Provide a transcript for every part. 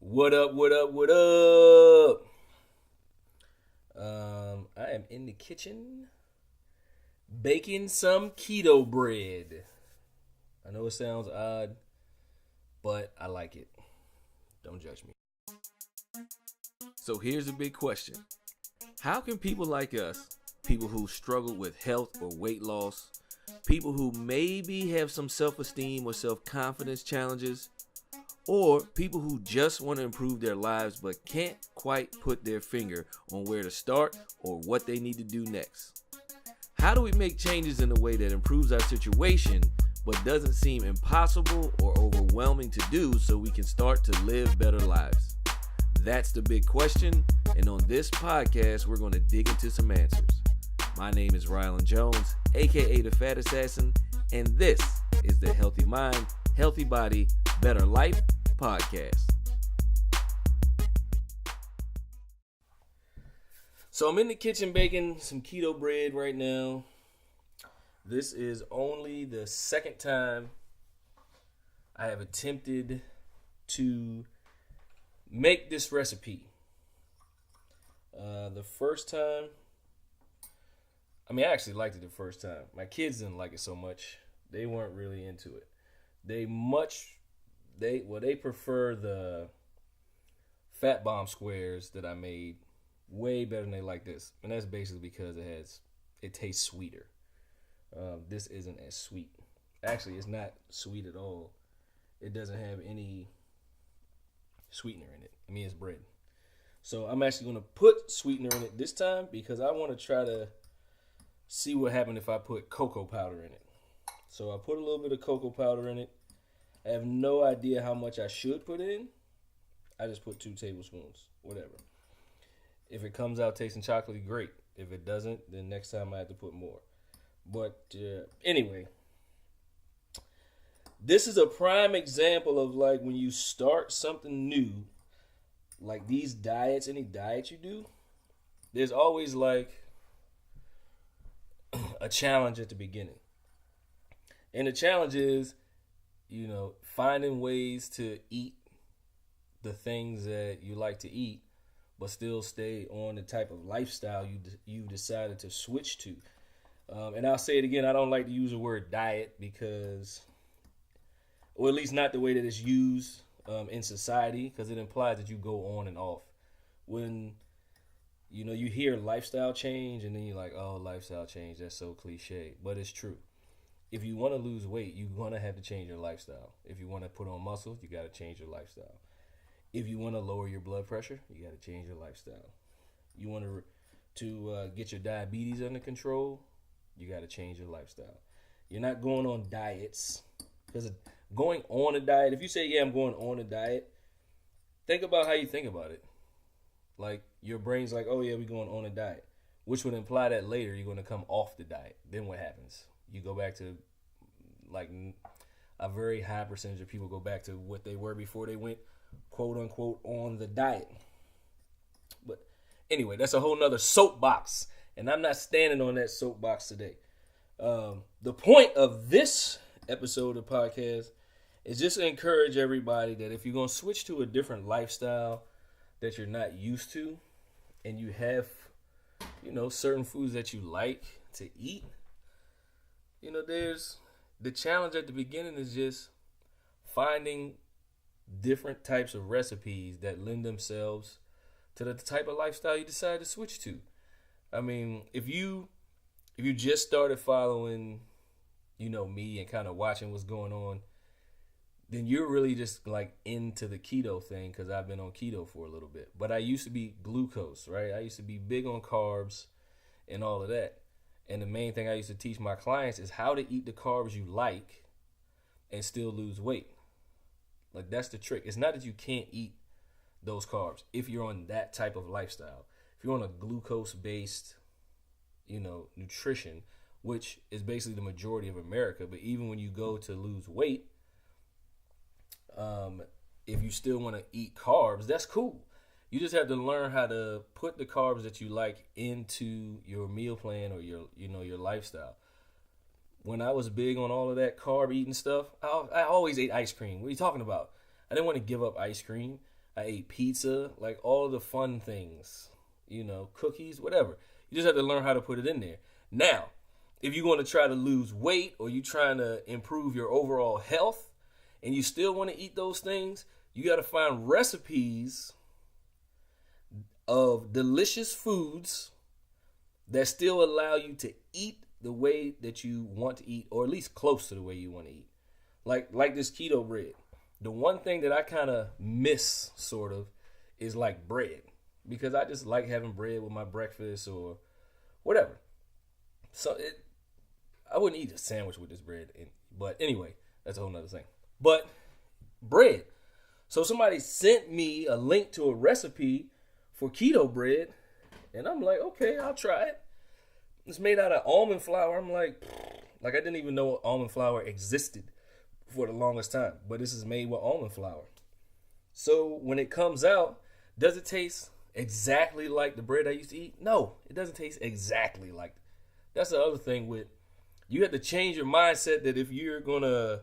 What up, what up, what up? I am in the kitchen baking some keto bread. I know it sounds odd, but I like it. Don't judge me. So here's the big question. How can people like us, people who struggle with health or weight loss, people who maybe have some self-esteem or self-confidence challenges, or people who just want to improve their lives but can't quite put their finger on where to start or what they need to do next? How do we make changes in a way that improves our situation but doesn't seem impossible or overwhelming to do so we can start to live better lives? That's the big question, and on this podcast, we're going to dig into some answers. My name is Rialand Jones, aka the Fat Assassin, and this is the Healthy Mind, Healthy Body, Better Life podcast. So I'm in the kitchen baking some keto bread right now. This is only the second time I have attempted to make this recipe. The first time, I actually liked it the first time. My kids didn't like it so much. They weren't really into it. They prefer the fat bomb squares that I made way better than they like this. And that's basically because it tastes sweeter. This isn't as sweet. Actually, it's not sweet at all. It doesn't have any sweetener in it. It's bread. So I'm actually going to put sweetener in it this time because I want to try to see what happens if I put cocoa powder in it. So I put a little bit of cocoa powder in it. I have no idea how much I should put in. I just put 2 tablespoons, whatever. If it comes out tasting chocolatey, great. If it doesn't, then next time I have to put more. But anyway, this is a prime example of like when you start something new, like these diets, any diet you do, there's always like a challenge at the beginning. And the challenge is, finding ways to eat the things that you like to eat, but still stay on the type of lifestyle you decided to switch to. And I'll say it again, I don't like to use the word diet because, or at least not the way that it's used in society, because it implies that you go on and off. When, you hear lifestyle change and then you're like, oh, lifestyle change, that's so cliche. But it's true. If you want to lose weight, you're going to have to change your lifestyle. If you want to put on muscle, you got to change your lifestyle. If you want to lower your blood pressure, you got to change your lifestyle. You want to get your diabetes under control, you got to change your lifestyle. You're not going on diets, because going on a diet, if you say, yeah, I'm going on a diet, think about how you think about it. Like, your brain's like, oh, yeah, we're going on a diet, which would imply that later you're going to come off the diet. Then what happens? You go back to, like, a very high percentage of people go back to what they were before they went, quote unquote, on the diet. But anyway, that's a whole nother soapbox, and I'm not standing on that soapbox today. The point of this episode of the podcast is just to encourage everybody that if you're going to switch to a different lifestyle that you're not used to, and you have, certain foods that you like to eat, there's the challenge at the beginning is just finding different types of recipes that lend themselves to the type of lifestyle you decide to switch to. If you just started following, me and kind of watching what's going on, then you're really just like into the keto thing, because I've been on keto for a little bit. But I used to be glucose, right? I used to be big on carbs and all of that. And the main thing I used to teach my clients is how to eat the carbs you like and still lose weight. Like, that's the trick. It's not that you can't eat those carbs if you're on that type of lifestyle. If you're on a glucose-based, nutrition, which is basically the majority of America, but even when you go to lose weight, if you still want to eat carbs, that's cool. You just have to learn how to put the carbs that you like into your meal plan or your lifestyle. When I was big on all of that carb eating stuff, I always ate ice cream. What are you talking about? I didn't want to give up ice cream. I ate pizza, like all the fun things, cookies, whatever. You just have to learn how to put it in there. Now, if you want to try to lose weight or you trying to improve your overall health and you still want to eat those things, you got to find recipes of delicious foods that still allow you to eat the way that you want to eat, or at least close to the way you want to eat. Like this keto bread. The one thing that I kind of miss, sort of, is like bread. Because I just like having bread with my breakfast or whatever. So I wouldn't eat a sandwich with this bread. But anyway, that's a whole nother thing. But bread. So somebody sent me a link to a recipe for keto bread. And I'm like, okay, I'll try it. It's made out of almond flour. I'm like I didn't even know almond flour existed for the longest time. But this is made with almond flour. So when it comes out, does it taste exactly like the bread I used to eat? No, it doesn't taste exactly like. That's the other thing with, you have to change your mindset that if you're going to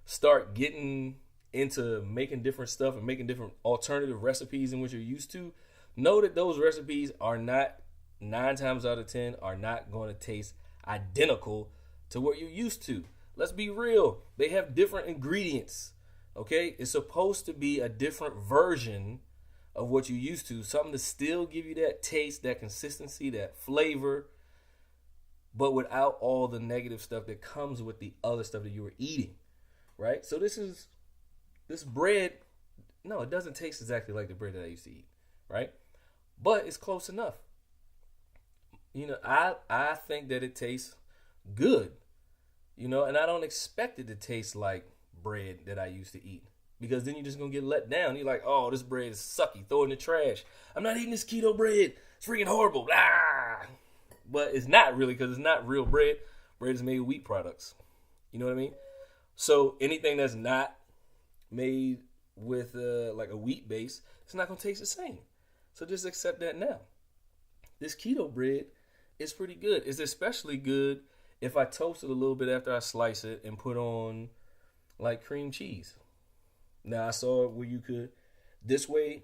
start getting into making different stuff and making different alternative recipes in which you're used to, know that those recipes are not, 9 times out of 10, are not going to taste identical to what you're used to. Let's be real. They have different ingredients, okay? It's supposed to be a different version of what you're used to. Something to still give you that taste, that consistency, that flavor, but without all the negative stuff that comes with the other stuff that you were eating, right? So this bread, no, it doesn't taste exactly like the bread that I used to eat, right? But it's close enough. I think that it tastes good, and I don't expect it to taste like bread that I used to eat. Because then you're just going to get let down. You're like, oh, this bread is sucky. Throw it in the trash. I'm not eating this keto bread. It's freaking horrible. Blah. But it's not really, because it's not real bread. Bread is made with wheat products. You know what I mean? So anything that's not made with like a wheat base, it's not going to taste the same. So just accept that now. This keto bread is pretty good. It's especially good if I toast it a little bit after I slice it and put on like cream cheese. Now, I saw where you could, this way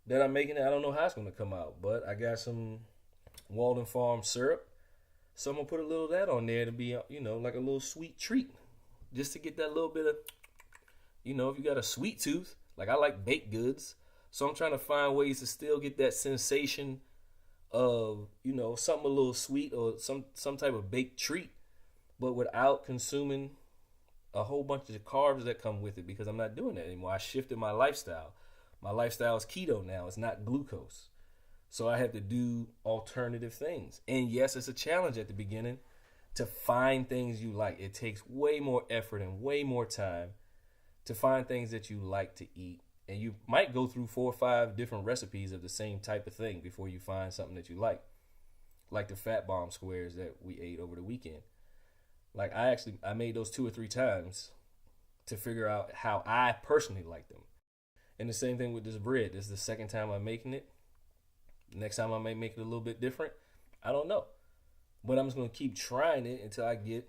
that I'm making it, I don't know how it's going to come out, but I got some Walden Farm syrup. So I'm going to put a little of that on there to be, like a little sweet treat. Just to get that little bit of, if you got a sweet tooth, like I like baked goods. So I'm trying to find ways to still get that sensation of, something a little sweet or some type of baked treat, but without consuming a whole bunch of carbs that come with it, because I'm not doing that anymore. I shifted my lifestyle. My lifestyle is keto now. It's not glucose. So I have to do alternative things. And yes, it's a challenge at the beginning to find things you like. It takes way more effort and way more time to find things that you like to eat. And you might go through 4 or 5 different recipes of the same type of thing before you find something that you like the fat bomb squares that we ate over the weekend. Like I made those 2 or 3 times to figure out how I personally like them. And the same thing with this bread. This is the second time I'm making it. Next time I may make it a little bit different. I don't know. But I'm just going to keep trying it until I get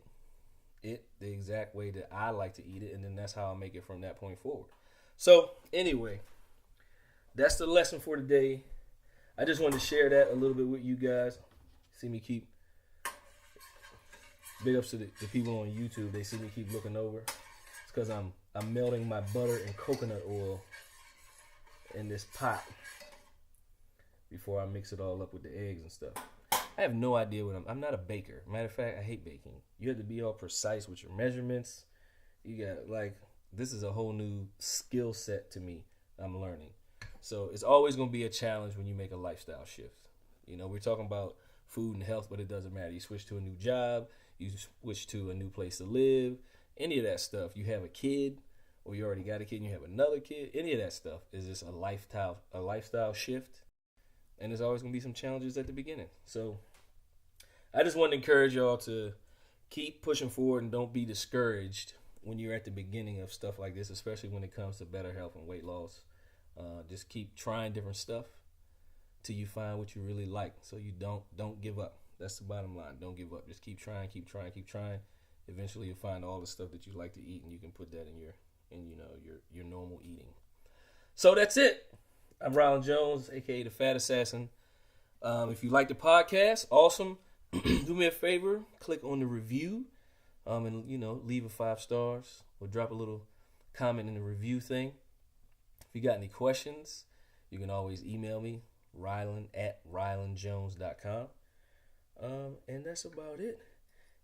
it the exact way that I like to eat it. And then that's how I make it from that point forward. So anyway, that's the lesson for today. I just wanted to share that a little bit with you guys. See me keep big ups to the people on YouTube. They see me keep looking over. It's because I'm melting my butter and coconut oil in this pot before I mix it all up with the eggs and stuff. I have no idea what I'm not a baker. Matter of fact, I hate baking. You have to be all precise with your measurements. You got this is a whole new skill set to me. I'm learning. So it's always going to be a challenge when you make a lifestyle shift. We're talking about food and health, but it doesn't matter. You switch to a new job. You switch to a new place to live, any of that stuff. You have a kid, or you already got a kid and you have another kid. Any of that stuff is just a lifestyle shift. And there's always going to be some challenges at the beginning. So I just want to encourage y'all to keep pushing forward and don't be discouraged when you're at the beginning of stuff like this, especially when it comes to better health and weight loss. Just keep trying different stuff till you find what you really like. So you don't give up. That's the bottom line. Don't give up. Just keep trying. Eventually you'll find all the stuff that you like to eat, and you can put that in your normal eating. So that's it. I'm Rialand Jones, a.k.a. the Fat Assassin. If you like the podcast, awesome. Do me a favor, click on the review, and leave a 5 stars or drop a little comment in the review thing. If you got any questions, you can always email me, Rialand@RialandJones.com. And that's about it.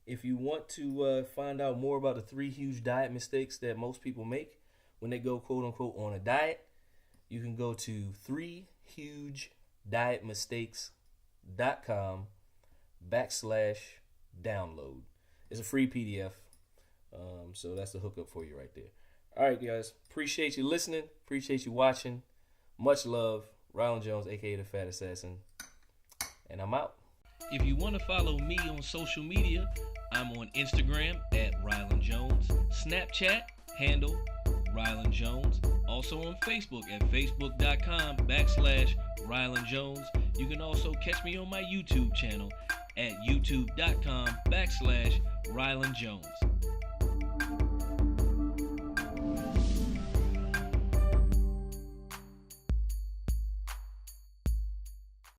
If you want to find out more about the 3 huge diet mistakes that most people make when they go quote unquote on a diet, you can go to 3hugedietmistakes.com/download. It's a free PDF. So that's the hookup for you right there. All right, guys. Appreciate you listening. Appreciate you watching. Much love. Rialand Jones, a.k.a. the Fat Assassin. And I'm out. If you want to follow me on social media, I'm on Instagram @Rialand Jones, Snapchat handle Rialand Jones, also on Facebook at facebook.com/Rialand Jones. You can also catch me on my YouTube channel at youtube.com/Rialand Jones.